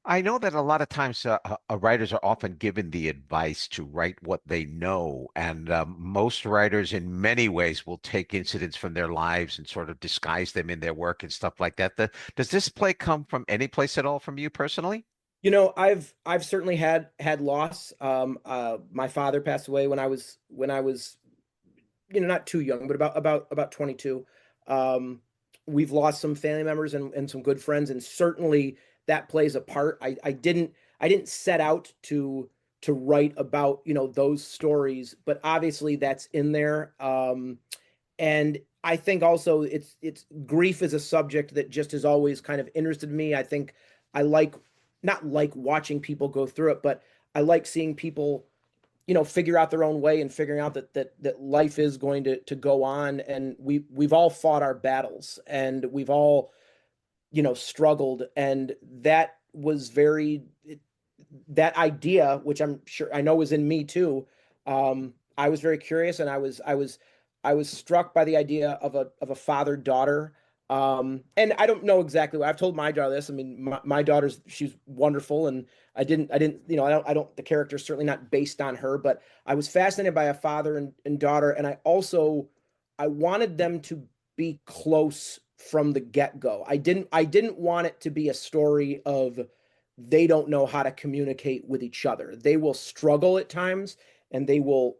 I know that a lot of times writers are often given the advice to write what they know, and most writers in many ways will take incidents from their lives and sort of disguise them in their work and stuff like that. Does this play come from any place at all from you personally? I've certainly had loss. My father passed away when I was not too young, but about 22. We've lost some family members and some good friends, and certainly that plays a part. I didn't set out to write about those stories, but obviously that's in there. And I think also it's grief is a subject that just has always kind of interested me. I think I not like watching people go through it, but I like seeing people figure out their own way and figuring out that life is going to go on, and we've all fought our battles, and we've all struggled. And that was that idea, which I'm sure I know was in me too. I was very curious, and I was struck by the idea of a father-daughter. And I don't know exactly what I've told my daughter this. I mean, my daughter's, she's wonderful, and I don't, the character's certainly not based on her, but I was fascinated by a father and daughter. And I wanted them to be close from the get-go. I didn't want it to be a story of they don't know how to communicate with each other. They will struggle at times, and they will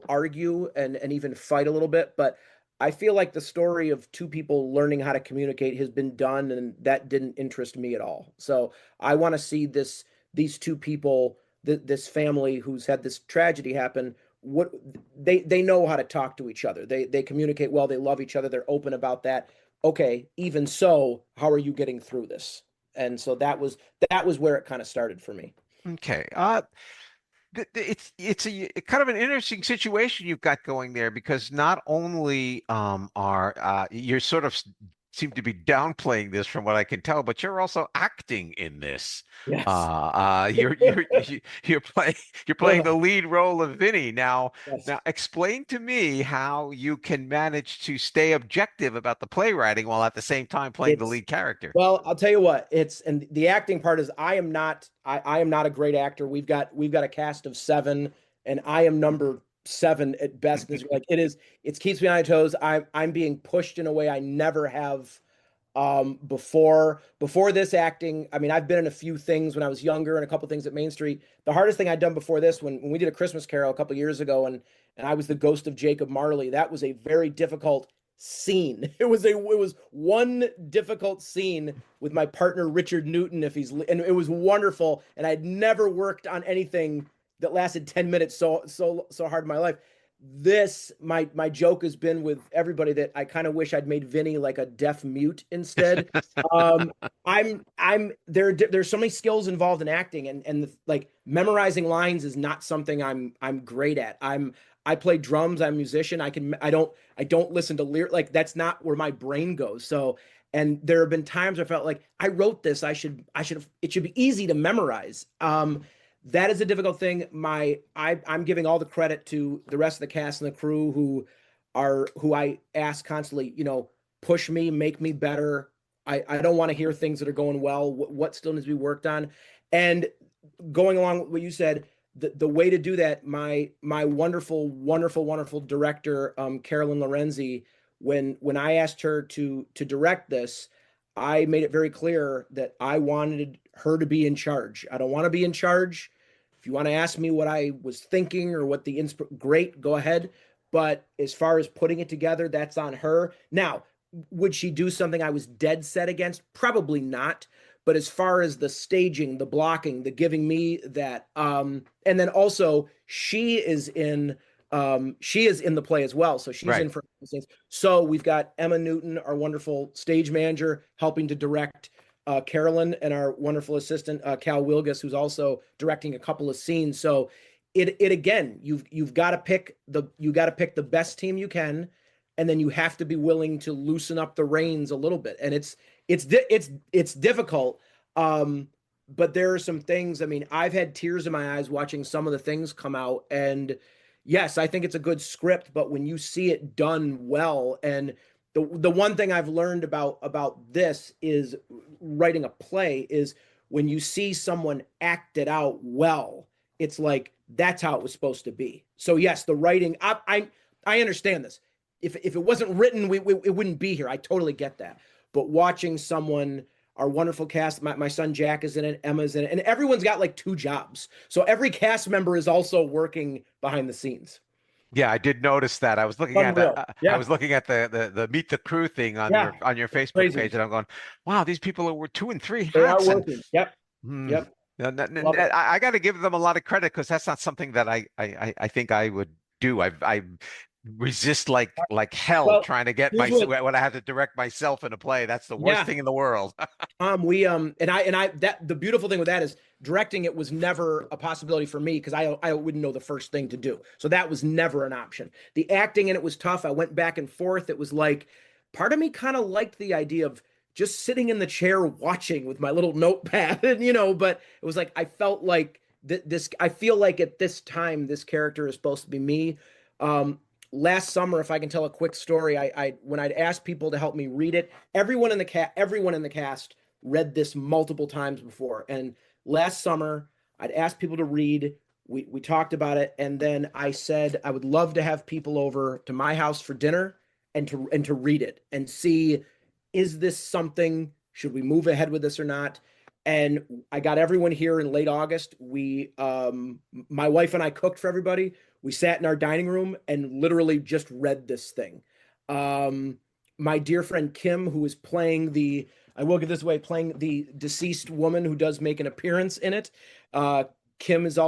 argue and even fight a little bit, but I feel like the story of two people learning how to communicate has been done, and that didn't interest me at all. So I want to see these two people, this family who's had this tragedy happen. What they know how to talk to each other. They communicate well. They love each other. They're open about that. Okay, even so, how are you getting through this? And so that was where it kind of started for me. Okay. It's a kind of an interesting situation you've got going there, because not only are you're sort of seem to be downplaying this from what I can tell, but you're also acting in this. Yes. You're playing the lead role of Vinny. Now, Yes. now explain to me how you can manage to stay objective about the playwriting while at the same time playing the lead character. Well, I'll tell you what, and the acting part is I am not a great actor. We've got a cast of 7, and I am number 7 at best. Like it keeps me on my toes. I'm being pushed in a way I never have before this acting. I mean, I've been in a few things when I was younger and a couple things at Main Street. The hardest thing I'd done before this, when we did A Christmas Carol a couple years ago, and I was the ghost of Jacob Marley, that was a very difficult scene. It was one difficult scene with my partner Richard Newton, and it was wonderful, and I'd never worked on anything that lasted 10 minutes so hard in my life. This, my joke has been with everybody that I kind of wish I'd made Vinny like a deaf mute instead. There's so many skills involved in acting, and like memorizing lines is not something I'm great at. I play drums, I'm a musician. I don't listen to lyrics. Like that's not where my brain goes. So, and there have been times I felt like I wrote this, it should be easy to memorize. That is a difficult thing. I'm giving all the credit to the rest of the cast and the crew who I ask constantly, push me, make me better. I don't want to hear things that are going well. What still needs to be worked on? And going along with what you said, the way to do that, my wonderful, wonderful, wonderful director, Carolyn Lorenzi, when I asked her to direct this, I made it very clear that I wanted her to be in charge. I don't want to be in charge. If you want to ask me what I was thinking or what great, go ahead. But as far as putting it together, that's on her. Now, would she do something I was dead set against? Probably not. But as far as the staging, the blocking, the giving me that, and then also she is in the play as well. So she's in for things. So we've got Emma Newton, our wonderful stage manager, helping to direct, Carolyn, and our wonderful assistant, Cal Wilgus, who's also directing a couple of scenes. So it again, you've got to pick the best team you can, and then you have to be willing to loosen up the reins a little bit. And it's difficult. But there are some things, I mean, I've had tears in my eyes watching some of the things come out, and yes, I think it's a good script, but when you see it done well, and the one thing I've learned about this is writing a play is when you see someone act it out well, it's like, that's how it was supposed to be. So yes, the writing, I understand this. If it wasn't written, it wouldn't be here. I totally get that. But watching someone, our wonderful cast, my son Jack is in it, Emma's in it, and everyone's got like 2 jobs. So every cast member is also working behind the scenes. Yeah, I did notice that. I was looking at I was looking at the Meet the Crew thing on your Facebook page, and I'm going, wow, these people are 2 and 3 hats. They are working. Yep. Yep. I got to give them a lot of credit, because that's not something that I think I would do. I resist like hell trying to get when I have to direct myself in a play. That's the worst thing in the world. The beautiful thing with that is directing it was never a possibility for me, because I wouldn't know the first thing to do. So that was never an option. The acting in it was tough. I went back and forth. It was like, part of me kind of liked the idea of just sitting in the chair watching with my little notepad, and but it was like, I felt like I feel like at this time, this character is supposed to be me. Last summer, if I can tell a quick story, when I'd asked people to help me read it, everyone in the cast read this multiple times before. And last summer, I'd asked people to read. We talked about it, and then I said I would love to have people over to my house for dinner and to read it and see, is this something? Should we move ahead with this or not? And I got everyone here in late August. My wife and I cooked for everybody. We sat in our dining room and literally just read this thing. My dear friend Kim, who is playing the deceased woman who does make an appearance in it. Kim is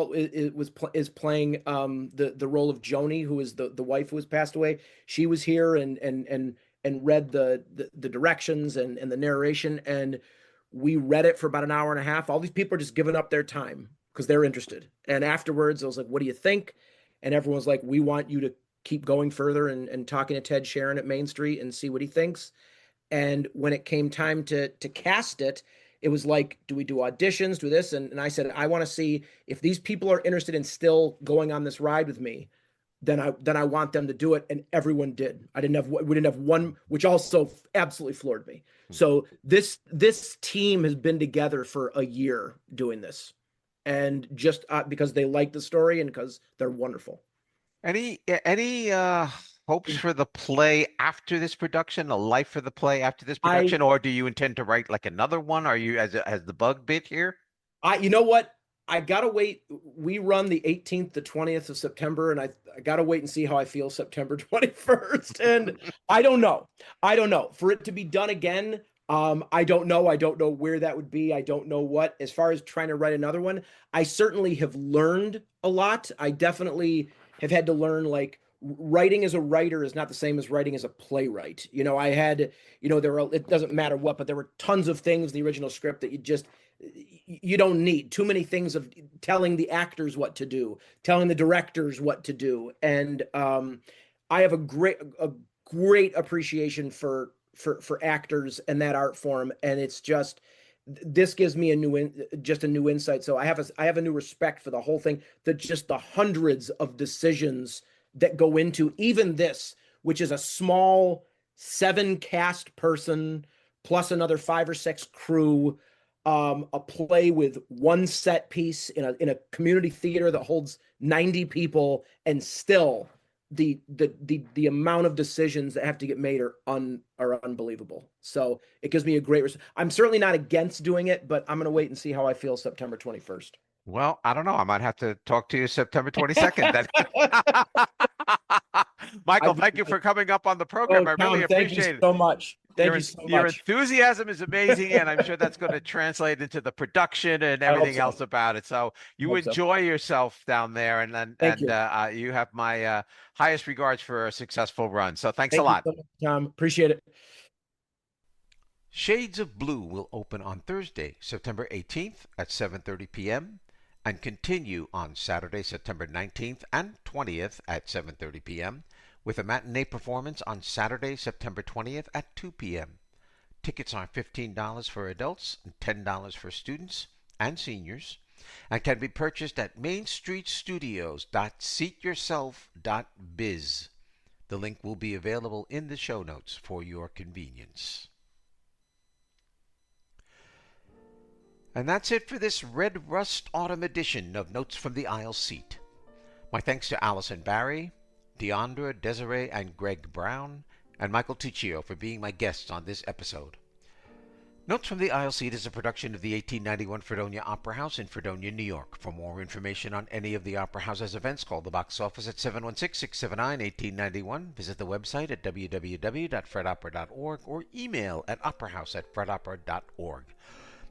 playing the role of Joni, who is the wife who has passed away. She was here and read the directions and the narration, and we read it for about an hour and a half. All these people are just giving up their time because they're interested. And afterwards, I was like, what do you think? And everyone's like, we want you to keep going further and talking to Ted Sharon at Main Street and see what he thinks. And when it came time to cast it, it was like, do we do auditions, do this? And I said, I want to see if these people are interested in still going on this ride with me, then I want them to do it. And everyone did. We didn't have one, which also absolutely floored me. So this team has been together for a year doing this, and just because they like the story and because they're wonderful. Any hopes for the play after this production? A life for the play after this production, or do you intend to write like another one? Are you has the bug bit here? You know what? I gotta wait. We run the 18th to 20th of September, and I gotta wait and see how I feel September 21st. And I don't know. For it to be done again, I don't know. I don't know where that would be. I don't know what. As far as trying to write another one, I certainly have learned a lot. I definitely have had to learn, like, writing as a writer is not the same as writing as a playwright. I had, it doesn't matter what, but there were tons of things in the original script that you don't need. Too many things of telling the actors what to do, telling the directors what to do. And I have a great appreciation for actors and that art form. And it's just, this gives me a new insight. So I have a new respect for the whole thing, just the hundreds of decisions that go into even this, which is a small 7 cast person plus another 5 or 6 crew, a play with 1 set piece in a community theater that holds 90 people, and still the amount of decisions that have to get made are unbelievable. So it gives me a great I'm certainly not against doing it, but I'm going to wait and see how I feel September 21st. Well, I don't know. I might have to talk to you September 22nd then. Michael, thank you for coming up on the program. I really Tom, thank appreciate you it. so much. Thank you so Your much. enthusiasm is amazing, and I'm sure that's going to translate into the production and I hope everything so. else about it. So you hope so. enjoy yourself down there, and Thank you. you have my highest regards for a successful run. So thanks a Thank lot. you so much, Tom. Appreciate it. Shades of Blue will open on Thursday, September 18th at 7:30 p.m. and continue on Saturday, September 19th and 20th at 7:30 p.m. with a matinee performance on Saturday, September 20th at 2 p.m. Tickets are $15 for adults and $10 for students and seniors, and can be purchased at mainstreetstudios.seatyourself.biz. The link will be available in the show notes for your convenience. And that's it for this Red Rust Autumn edition of Notes from the Aisle Seat. My thanks to Alison Barry, Deondra, Desirae, and Greg Brown, and Michael Tuccio for being my guests on this episode. Notes from the Aisle Seat is a production of the 1891 Fredonia Opera House in Fredonia, New York. For more information on any of the Opera House's events, call the box office at 716-679-1891, visit the website at www.fredopera.org, or email at operahouse@fredopera.org.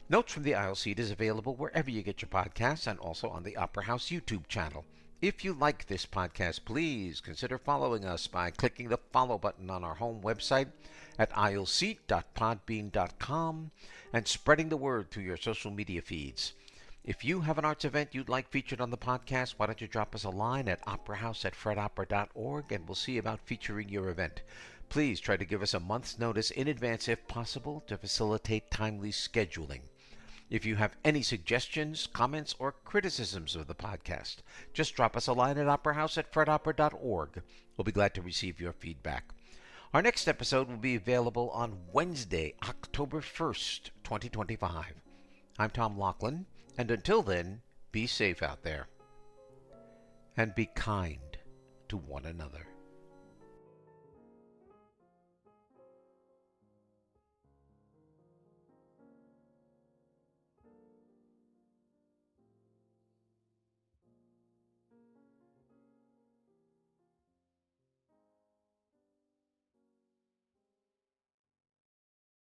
Notes from the Aisle Seat is available wherever you get your podcasts and also on the Opera House YouTube channel. If you like this podcast, please consider following us by clicking the follow button on our home website at aisleseat.podbean.com and spreading the word through your social media feeds. If you have an arts event you'd like featured on the podcast, why don't you drop us a line at operahouse@fredopera.org and we'll see about featuring your event. Please try to give us a month's notice in advance if possible to facilitate timely scheduling. If you have any suggestions, comments, or criticisms of the podcast, just drop us a line at operahouse@fredopera.org. We'll be glad to receive your feedback. Our next episode will be available on Wednesday, October 1st, 2025. I'm Tom Laughlin, and until then, be safe out there. And be kind to one another.